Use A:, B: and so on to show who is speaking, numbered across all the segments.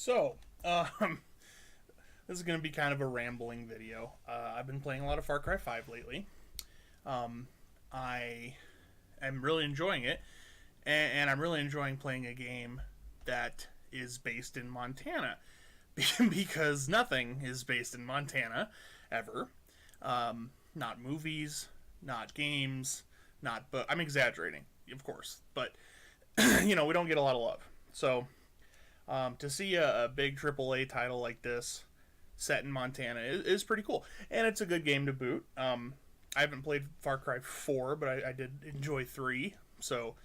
A: So, this is going to be kind of a rambling video. I've been playing a lot of Far Cry 5 lately. I am really enjoying it, and I'm really enjoying playing a game that is based in Montana, because nothing is based in Montana, ever. Not movies, not games, not but I'm exaggerating, of course, but we don't get a lot of love. So to see a big AAA title like this set in Montana is pretty cool, and it's a good game to boot. I haven't played Far Cry 4, but I did enjoy 3, so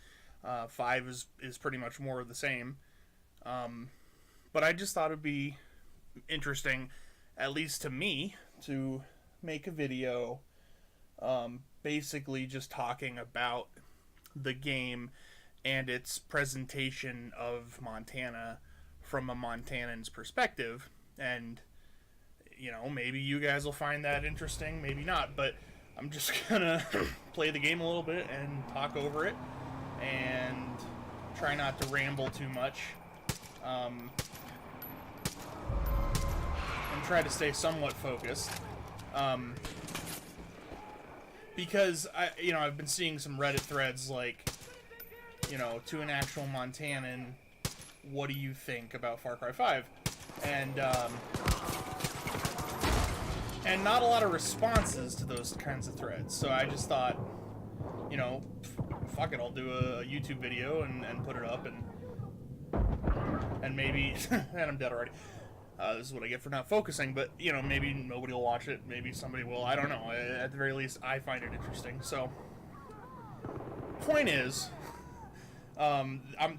A: 5 is pretty much more of the same. But I just thought it'd be interesting, at least to me, to make a video basically just talking about the game and its presentation of Montana from a Montanan's perspective. And maybe you guys will find that interesting, maybe not, but I'm just gonna play the game a little bit and talk over it and try not to ramble too much, and try to stay somewhat focused, because I've been seeing some Reddit threads like, to an actual Montanan, what do you think about Far Cry 5? And not a lot of responses to those kinds of threads. So I just thought, fuck it, I'll do a YouTube video and put it up, and maybe, and I'm dead already. This is what I get for not focusing, but, maybe nobody will watch it, maybe somebody will, I don't know. At the very least, I find it interesting. So, point is,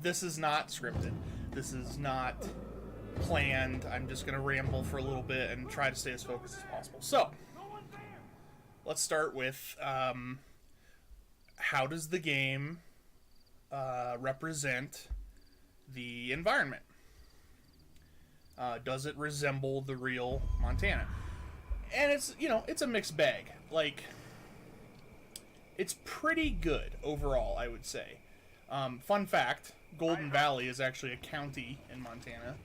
A: this is not scripted. This is not planned. I'm just going to ramble for a little bit and try to stay as focused as possible. So, let's start with, how does the game represent the environment? Does it resemble the real Montana? And it's a mixed bag. Like, it's pretty good overall, I would say. Fun fact, Golden Valley is actually a county in Montana.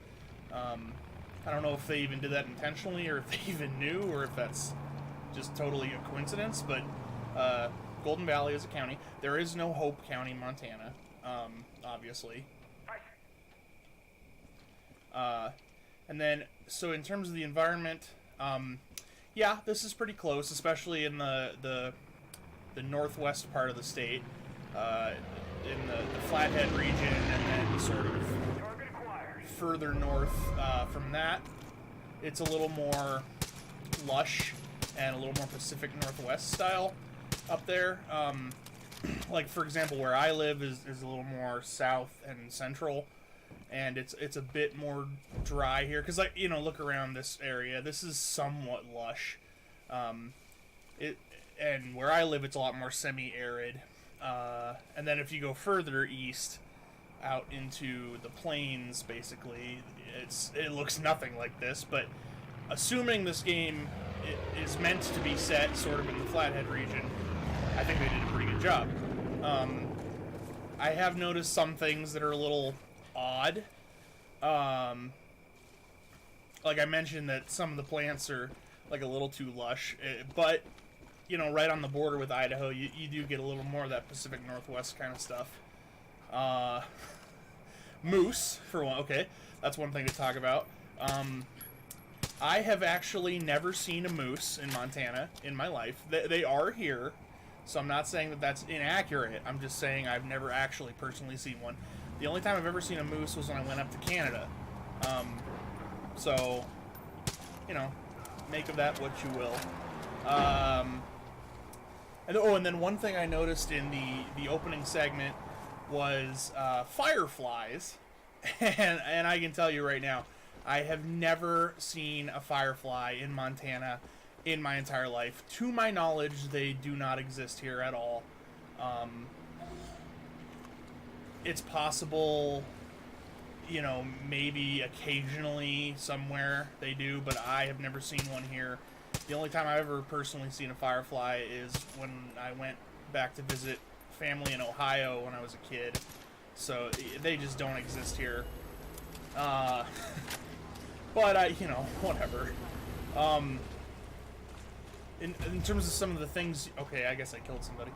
A: I don't know if they even did that intentionally, or if they even knew, or if that's just totally a coincidence, but Golden Valley is a county. There is no Hope County, Montana, obviously. And then, so in terms of the environment, yeah, this is pretty close, especially in the northwest part of the state, in the Flathead region, and then sort of further north from that, it's a little more lush and a little more Pacific Northwest style up there. Like, for example, where I live is a little more south and central, and it's a bit more dry here, because, like, look around this area, this is somewhat lush. And where I live, it's a lot more semi-arid. And then if you go further east, out into the plains, basically, it looks nothing like this. But assuming this game is meant to be set sort of in the Flathead region, I think they did a pretty good job. I have noticed some things that are a little odd. Like I mentioned, that some of the plants are like a little too lush, but right on the border with Idaho, you do get a little more of that Pacific Northwest kind of stuff. Moose, for one. Okay, that's one thing to talk about. I have actually never seen a moose in Montana in my life. They are here, so I'm not saying that that's inaccurate. I'm just saying I've never actually personally seen one. The only time I've ever seen a moose was when I went up to Canada. So, make of that what you will. And then one thing I noticed in the opening segment was fireflies, and I can tell you right now, I have never seen a firefly in Montana in my entire life. To my knowledge, they do not exist here at all. It's possible, maybe occasionally somewhere they do, but I have never seen one here. The only time I've ever personally seen a firefly is when I went back to visit family in Ohio when I was a kid. So they just don't exist here. Uh, but, whatever. In terms of some of the things... Okay, I guess I killed somebody.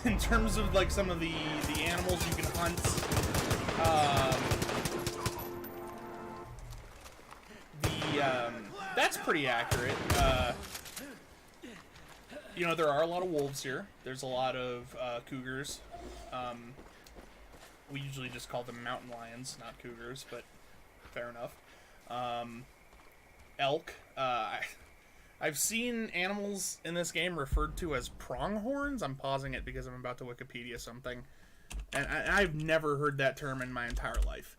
A: In terms of, like, some of the animals you can hunt, that's pretty accurate. There are a lot of wolves here. There's a lot of cougars. We usually just call them mountain lions, not cougars, but fair enough. Elk. I've seen animals in this game referred to as pronghorns. I'm pausing it because I'm about to Wikipedia something. And I've never heard that term in my entire life.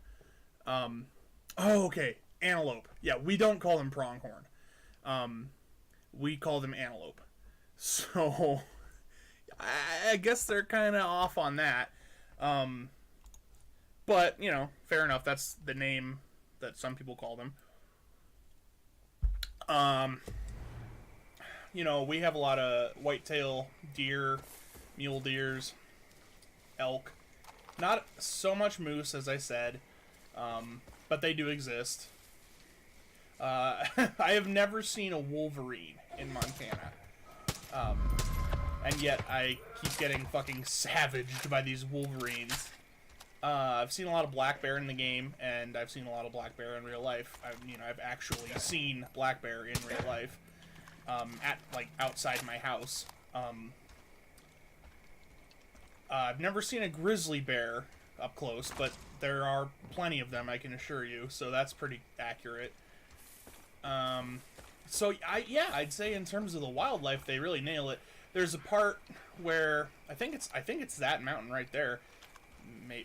A: Okay. Antelope. Yeah, we don't call them pronghorn. We call them antelope. So, I guess they're kind of off on that. But, fair enough. That's the name that some people call them. We have a lot of whitetail deer, mule deers, elk. Not so much moose, as I said, but they do exist. I have never seen a wolverine in Montana. And yet I keep getting fucking savaged by these wolverines. I've seen a lot of black bear in the game, and I've seen a lot of black bear in real life. I've actually seen black bear in real life, outside my house. I've never seen a grizzly bear up close, but there are plenty of them, I can assure you, so that's pretty accurate. I'd say in terms of the wildlife, they really nail it. There's a part where I think it's that mountain right there.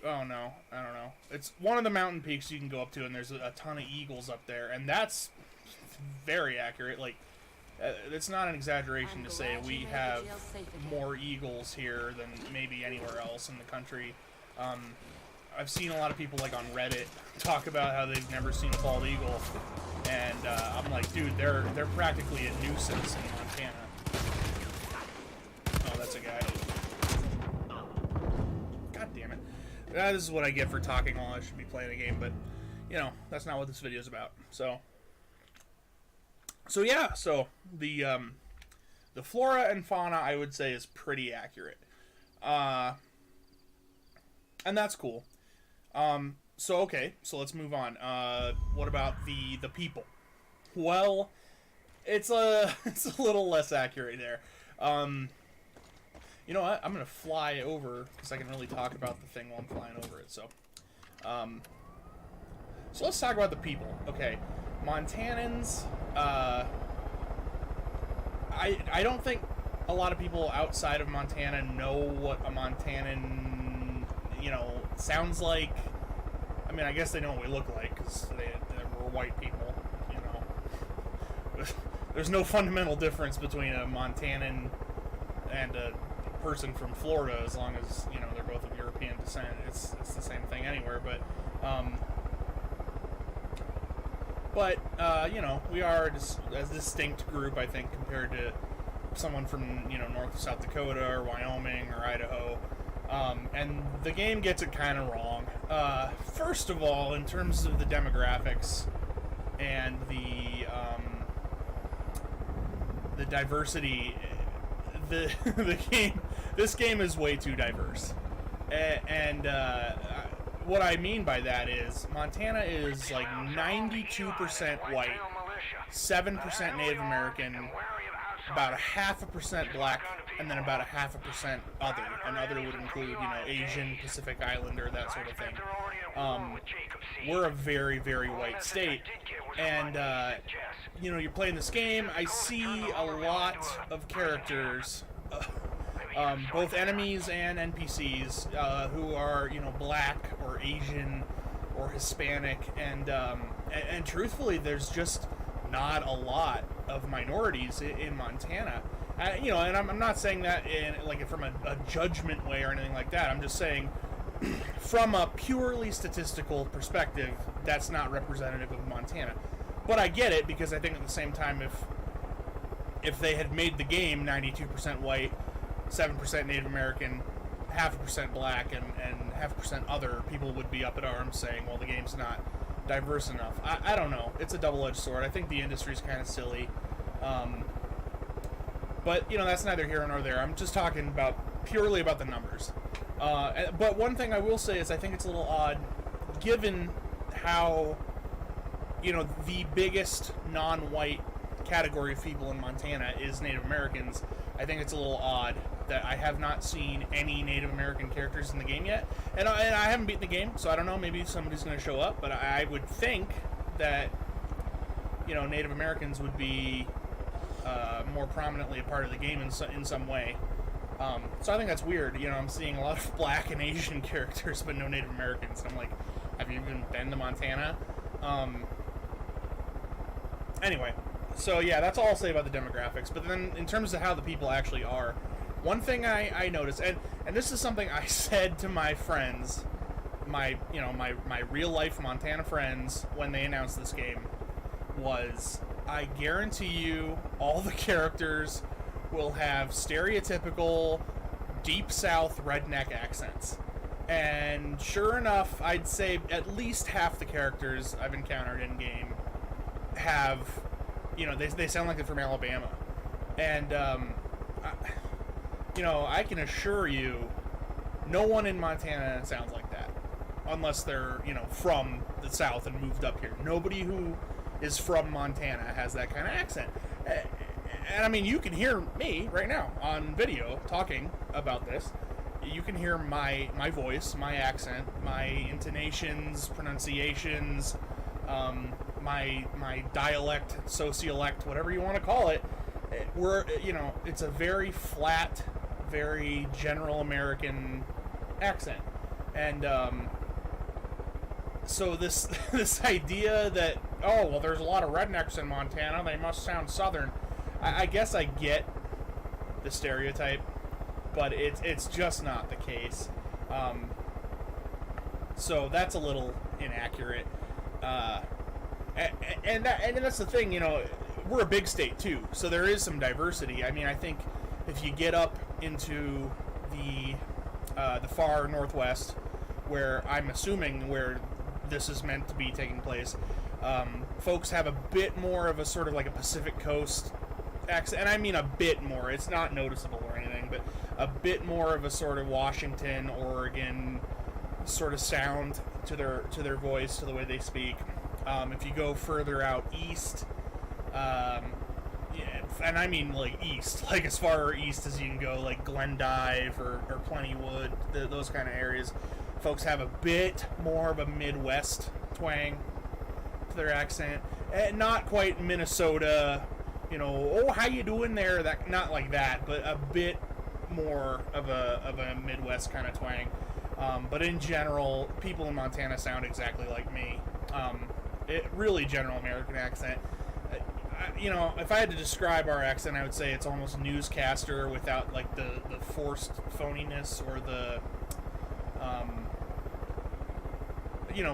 A: Oh no, I don't know. It's one of the mountain peaks you can go up to, and there's a ton of eagles up there, and that's very accurate. Like, it's not an exaggeration to say we have more eagles here than maybe anywhere else in the country. I've seen a lot of people, like, on Reddit talk about how they've never seen a bald eagle, and I'm like, dude, they're practically a nuisance in Montana. Oh, that's a guy. God damn it. This is what I get for talking while I should be playing a game, but, that's not what this video is about. So the flora and fauna, I would say, is pretty accurate. And that's cool. So let's move on. What about the people? Well, it's a little less accurate there. You know what? I'm gonna fly over because I can really talk about the thing while I'm flying over it. So let's talk about the people. Okay, Montanans. I don't think a lot of people outside of Montana know what a Montanan, sounds like. I mean, I guess they know what we look like because we're white people. There's no fundamental difference between a Montanan and a person from Florida, as long as they're both of European descent. It's the same thing anywhere, but we are a distinct group, I think, compared to someone from North or South Dakota or Wyoming or Idaho. And the game gets it kind of wrong. First of all, in terms of the demographics and the diversity, this game is way too diverse. And what I mean by that is Montana is like 92% white, 7% Native American, about 0.5% black, and then about 0.5% other. And other would include, Asian, Pacific Islander, that sort of thing. We're a very, very white state. And, you're playing this game, I see a lot of characters, both enemies and NPCs, who are, black or Asian or Hispanic, and truthfully, there's just not a lot of minorities in Montana. And I'm not saying that from a judgment way or anything like that. I'm just saying, from a purely statistical perspective, that's not representative of Montana. But I get it, because I think at the same time, if they had made the game 92% white, 7% Native American, 0.5% black, and 0.5% other, people would be up in arms saying, well, the game's not diverse enough. I don't know. It's a double-edged sword. I think the industry's kind of silly. But, that's neither here nor there. I'm just talking purely about the numbers. But one thing I will say is I think it's a little odd, given how, the biggest non-white category of people in Montana is Native Americans. I think it's a little odd that I have not seen any Native American characters in the game yet. And I haven't beaten the game, so I don't know, maybe somebody's going to show up, but I would think that, Native Americans would be more prominently a part of the game in some way. So I think that's weird. I'm seeing a lot of black and Asian characters, but no Native Americans. I'm like, have you even been to Montana? Anyway, so yeah, that's all I'll say about the demographics. But then in terms of how the people actually are, one thing I noticed, and this is something I said to my friends, my real life Montana friends when they announced this game, was I guarantee you all the characters will have stereotypical deep south redneck accents. And sure enough, I'd say at least half the characters I've encountered in game have, they sound like they're from Alabama. And I can assure you no one in Montana sounds like that unless they're from the south and moved up here. Nobody who is from Montana has that kind of accent. And I mean, you can hear me right now on video talking about this. You can hear my voice, my accent, my intonations, pronunciations, my dialect, sociolect, whatever you want to call it. It's a very flat, very general American accent. And so this idea that, there's a lot of rednecks in Montana, they must sound southern. I guess I get the stereotype, but it's just not the case. So that's a little inaccurate. And that's the thing, we're a big state too, so there is some diversity. I mean, I think if you get up into the far northwest, where I'm assuming where this is meant to be taking place, folks have a bit more of a sort of like a Pacific Coast accent, and I mean a bit more. It's not noticeable or anything, but a bit more of a sort of Washington, Oregon sort of sound to their voice, to the way they speak. If you go further out east, and I mean like east, like as far east as you can go, like Glendive or Plentywood, those kind of areas, folks have a bit more of a Midwest twang to their accent. Not quite Minnesota, how you doing there? That, not like that, but a bit more of a Midwest kind of twang. But in general, people in Montana sound exactly like me. Really general American accent. If I had to describe our accent, I would say it's almost newscaster without like the forced phoniness or the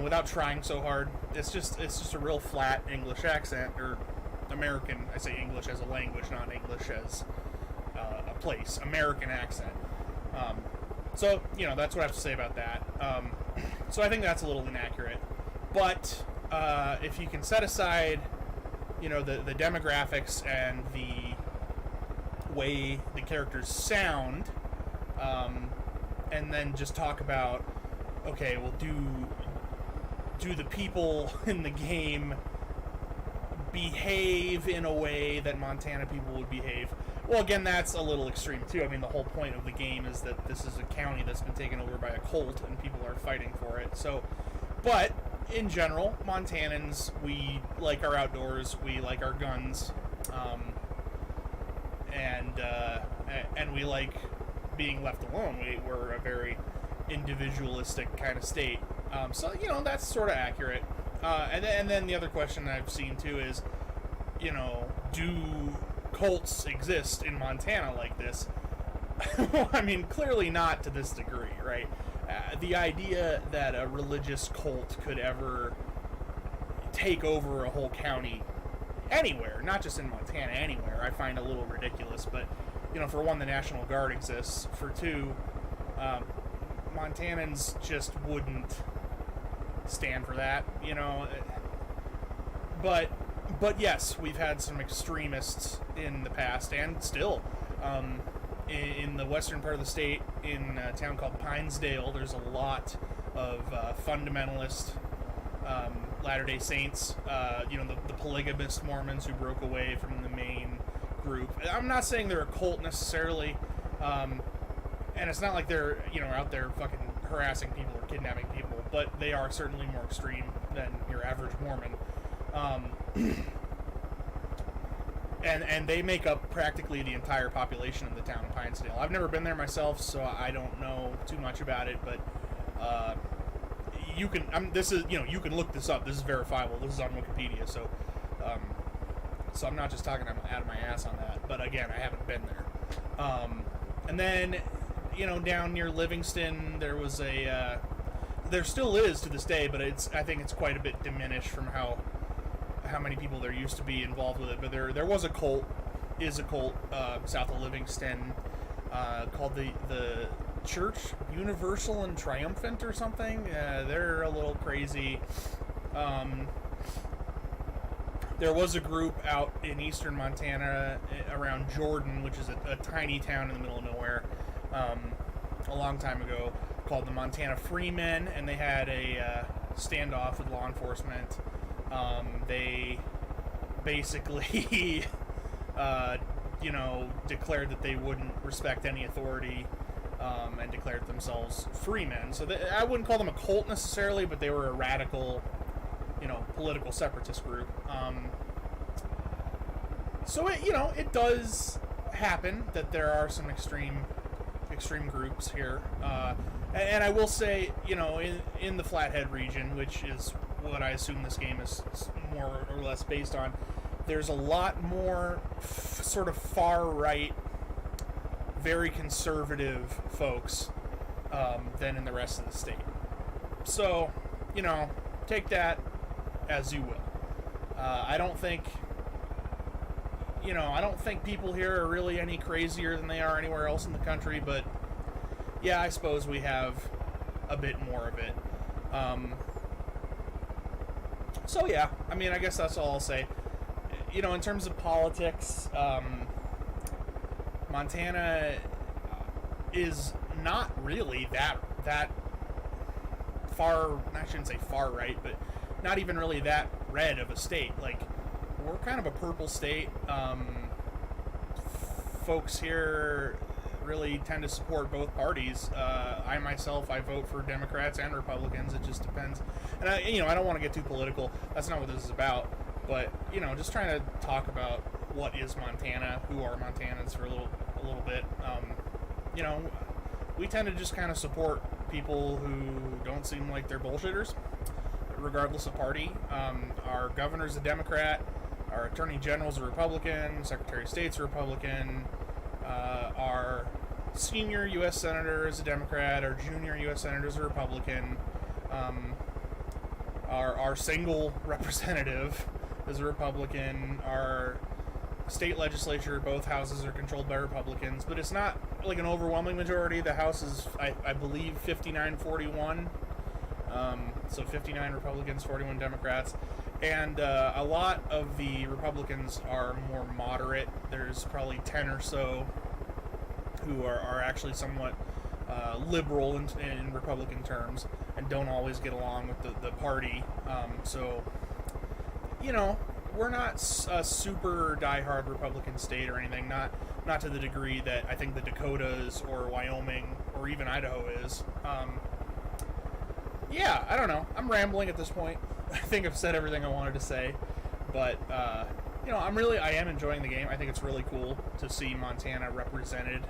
A: without trying so hard. It's just a real flat English accent, or American. I say English as a language, not English as a place. American accent. So that's what I have to say about that. So I think that's a little inaccurate. But if you can set aside, the demographics and the way the characters sound, and then just talk about, okay, well, do the people in the game behave in a way that Montana people would behave? Well, again, that's a little extreme too. I mean, the whole point of the game is that this is a county that's been taken over by a cult and people are fighting for it. So, but in general, Montanans, we like our outdoors, we like our guns, and we like being left alone. We're a very individualistic kind of state. So, that's sort of accurate. And then the other question I've seen too is, do cults exist in Montana like this? Well, I mean, clearly not to this degree, right? The idea that a religious cult could ever take over a whole county anywhere, not just in Montana, anywhere, I find a little ridiculous. But, for one, the National Guard exists. For two, Montanans just wouldn't stand for that, you know. But yes, we've had some extremists in the past, and still, in the western part of the state, in a town called Pinesdale, there's a lot of fundamentalist Latter-day Saints, the polygamist Mormons who broke away from the main group. I'm not saying they're a cult necessarily, and it's not like they're, out there fucking harassing people or kidnapping people, but they are certainly more extreme than your average Mormon. And they make up practically the entire population of the town of Pinesdale. I've never been there myself, so I don't know too much about it, but you can you can look this up. This is verifiable. This is on Wikipedia, so I'm not just talking out of my ass on that. But again, I haven't been there. And then, down near Livingston, there was there still is to this day, but I think it's quite a bit diminished from how many people there used to be involved with it. But there was a cult south of Livingston called the Church Universal and Triumphant or something. They're a little crazy. There was a group out in eastern Montana around Jordan, which is a tiny town in the middle of nowhere, a long time ago, called the Montana Freemen, and they had a standoff with law enforcement. They basically, declared that they wouldn't respect any authority, and declared themselves freemen. So I wouldn't call them a cult necessarily, but they were a radical, political separatist group. So it does happen that there are some extreme groups here. And I will say, in the Flathead region, which is what I assume this game is more or less based on, there's a lot more sort of far-right, very conservative folks than in the rest of the state. So, take that as you will. I don't think people here are really any crazier than they are anywhere else in the country, but yeah, I suppose we have a bit more of it. So yeah, I guess that's all I'll say. In terms of politics, Montana is not really that far, I shouldn't say far right, but not even really that red of a state. Like, we're kind of a purple state. Folks here really tend to support both parties. I vote for Democrats and Republicans. It just depends. And I don't want to get too political. That's not what this is about. But just trying to talk about what is Montana, who are Montanans for a little bit. We tend to just kind of support people who don't seem like they're bullshitters, regardless of party. Our governor's a Democrat. Our Attorney General's a Republican. Secretary of State's a Republican. Our senior U.S. Senator is a Democrat. Our junior U.S. Senator is a Republican. Our single representative is a Republican. Our state legislature, both houses are controlled by Republicans, but it's not like an overwhelming majority. The House is, I believe, 59-41. So 59 Republicans, 41 Democrats. And a lot of the Republicans are more moderate. There's probably 10 or so who are actually somewhat liberal in Republican terms and don't always get along with the party. So, we're not a super diehard Republican state or anything. Not to the degree that I think the Dakotas or Wyoming or even Idaho is. Yeah, I don't know. I'm rambling at this point. I think I've said everything I wanted to say, but I am enjoying the game. I think it's really cool to see Montana represented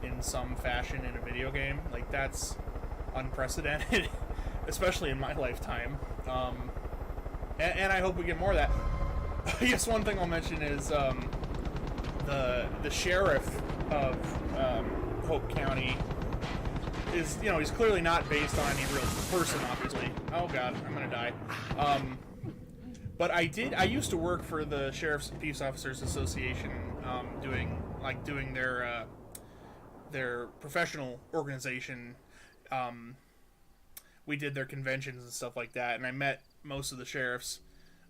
A: in some fashion in a video game. Like, that's unprecedented, especially in my lifetime. And I hope we get more of that. I guess one thing I'll mention is the sheriff of Hope County is, he's clearly not based on any real person, obviously. Oh god, I'm gonna die. But I used to work for the Sheriff's and Peace Officers Association, doing their professional organization, we did their conventions and stuff like that, and I met most of the sheriffs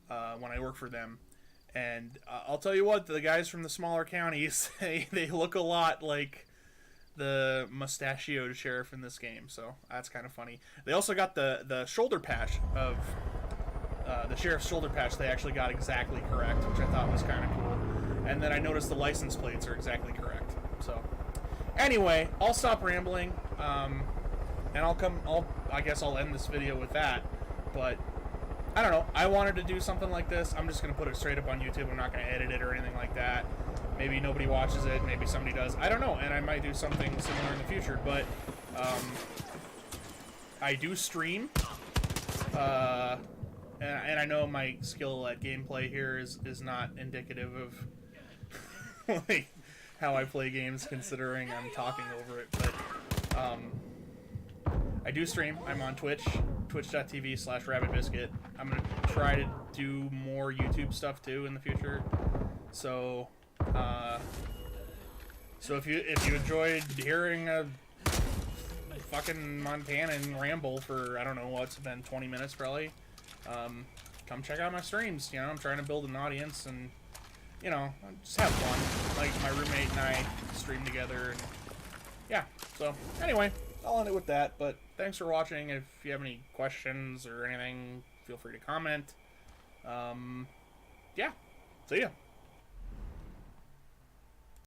A: when I worked for them. And I'll tell you what, the guys from the smaller counties, they look a lot like the mustachioed sheriff in this game, so that's kind of funny. They also got the shoulder patch of the sheriff's shoulder patch. They actually got exactly correct, which I thought was kind of cool. And then I noticed the license plates are exactly correct. So anyway, I'll stop rambling, and I guess I'll end this video with that. But I don't know. I wanted to do something like this. I'm just gonna put it straight up on YouTube. I'm not gonna edit it or anything like that. Maybe nobody watches it. Maybe somebody does. I don't know. And I might do something similar in the future. But I do stream. And I know my skill at gameplay here is not indicative of like how I play games, considering I'm talking over it. But I do stream. I'm on Twitch, twitch.tv/rabbitbiscuit. I'm gonna try to do more YouTube stuff too in the future. So if you enjoyed hearing a fucking Montanan ramble for, I don't know, what's been 20 minutes probably, come check out my streams. You know, I'm trying to build an audience and, you know, just have fun. Like, my roommate and I stream together, and yeah. So anyway, I'll end it with that, but thanks for watching. If you have any questions or anything, feel free to comment. Yeah, see ya.